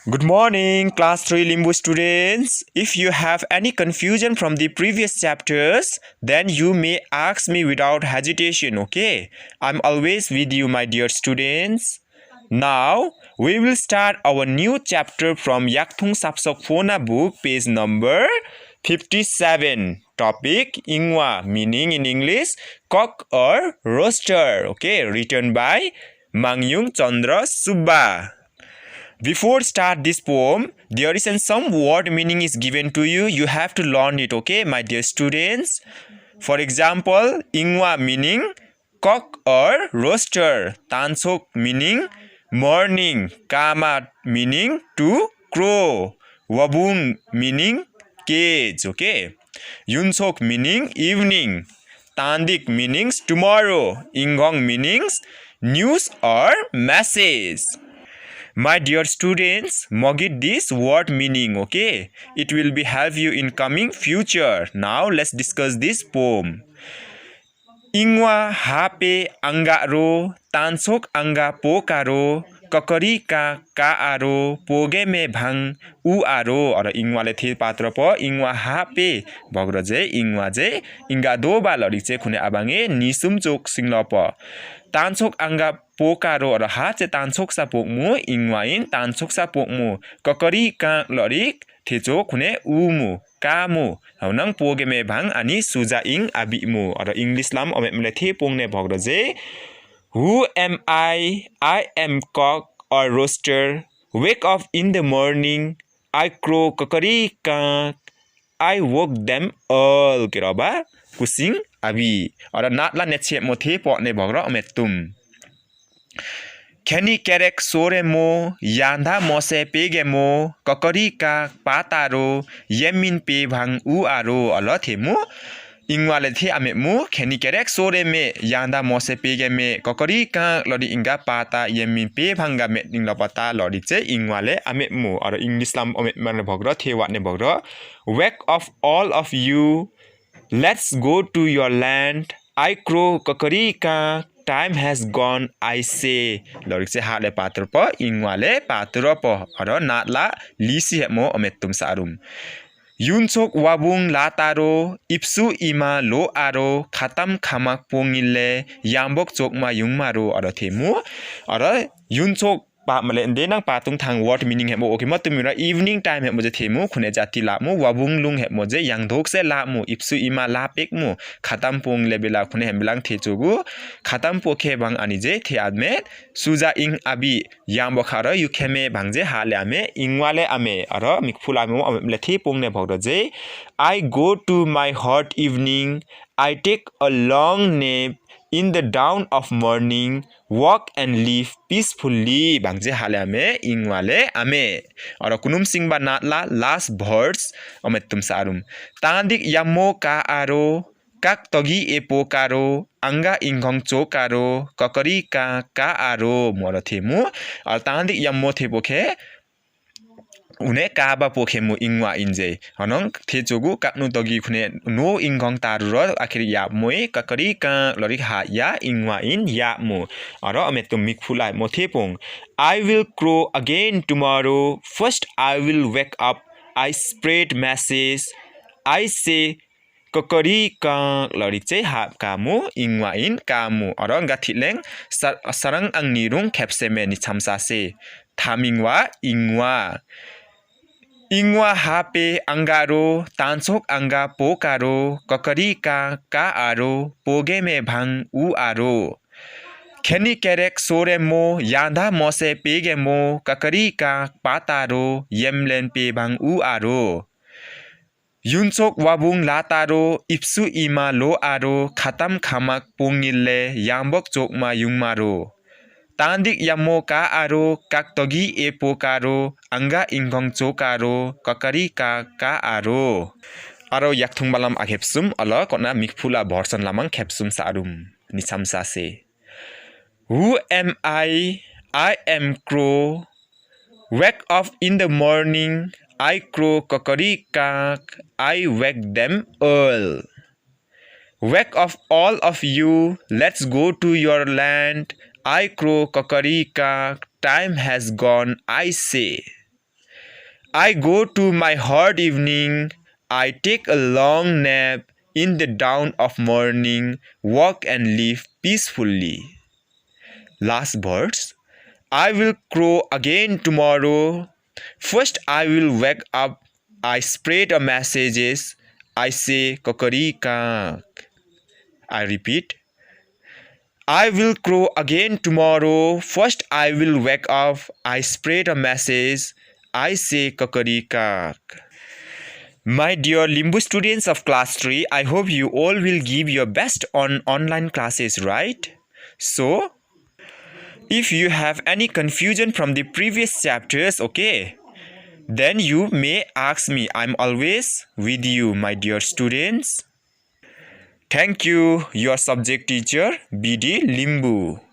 Good morning, class 3 Limbu students. If you have any confusion from the previous chapters, then you may ask me without hesitation, okay? I'm always with you, my dear students. Now, we will start our new chapter from Yakthung Sapsokpona book, page number 57. Topic, Ingwa, meaning in English, cock or rooster, okay? Written by Mangyung, Chandra, Subba. Before start this poem, there is some word meaning is given to you. You have to learn it, okay, my dear students. For example, ingwa meaning cock or rooster, tansok meaning morning, kama meaning to crow, wabung meaning cage, okay. Yunsok meaning evening, tandik meanings tomorrow, ingong meanings news or message. My dear students, get this word meaning, okay? It will be help you in coming future. Now let's discuss this poem. Ingwa hape angaro, tansok anga pokaro, kakari ka aro, poge me bhang u aro. Or ingwa le thi patra po ingwa hape bhagro je ingwa je inga do ba lori che khune abange nisum chok singlo po. Tansok anga pokaro or ha che tansok sa pokmu ingwain tansok sa pokmu kakari ka lorik thecho khune umu kamu haunang poge me bang ani suja ing abimu or English lam omle the pongne bhagro je who am I am cock or rooster, wake up in the morning, I crow kakari ka, I woke them all. Kiraba kusing abi or not la netche mo the po ne bhagro ometum. Kenny kerek sore mo, yanda mose pege mo, kakari ka pataro, yemin pe bhang u aro, alo themu. Ingwale the ame mu, kenny kerek sore me, yanda mose pege me, kakari ka lori inga pata, yemin pe bhanga me ingla pata lori che ingwale ame mu, or English lam ome man bhagro the wat ne bhagro. Wake up all of you, let's go to your land, I crow kakari ka. Time has gone, I say. Lorik se hale patro po, ingwale patro po. Aro nat la lisi mo ometum sarum. Yunsok wabung lataro, ipsu ima lo aro, khatam khamak pongile, yambok chokma yungmaro. Aro themu. Aro yunsok pa male de nang patung thang word meaning hemo okay ma tumira evening time hemo je themu khune jati la mu wabung lung hemo je yang dhok se la mu ipsu ima la pek mu khatam pong lebela khune hemlang the chogu khatam pokhe bang ani je the adme suja ing abi yang bokhara yukheme bang je hale ame ingwale ame aro mikphula me le the pong ne bhogdo je I go to my hot evening, I take a long nap in the dawn of morning, walk and live peacefully. Bangje hale ame ingwale ame. Ora kunum sing ba nat la last words ometum sarum. Tandik yamo ka aro, kak togi epo karo, anga ingong chokaro, kakari ka aro moro themu. Ora tandik yamo thepokhe une kaba pokhemu ingwa inje hanong thechogu kapnu togi khune no ingong taruro akhir ya moi kakari ka lori ha ya ingwa in ya mo aro ametum mikphulai mo thepong I will crow again tomorrow, first I will wake up, I spread message, I say kakari ka lori che ha kamu ingwa in kamu aro gathileng sarang ang nirung khepseme ni chamsa se thamingwa ingwa ingwa hape angaro, tansok anga pokaro, kakari ka aro, poge me bhang u aro. Kenny kerek sore mo, yanda mose pege mo, kakari ka pataro, yemlen pe bhang u aro. Yunsok wabung lataro, ipsu ima lo aro, khatam khamak pongile, yambok chokma yungmaro. Tandik yamo ka aro, kaktogi epo karo, anga ingong chokaro, kakari ka aro. Aro yakthung balam akhepsum, ala kona mikphula version lamang khepsum sarum. Nisamsa se. Who am I am crow. Wake up in the morning, I crow kakari ka, I wake them all. Wake up all of you, let's go to your land, I crow kakarika, time has gone, I say. I go to my hard evening. I take a long nap in the dawn of morning, walk and live peacefully. Last words. I will crow again tomorrow. First I will wake up. I spread a messages. I say kokorika. I repeat. I will crow again tomorrow. First I will wake up. I spread a message. I say kokorika. My dear Limbu students of class 3, I hope you all will give your best on online classes, right? So, if you have any confusion from the previous chapters, okay, then you may ask me. I'm always with you, my dear students. Thank you, your subject teacher, BD Limbu.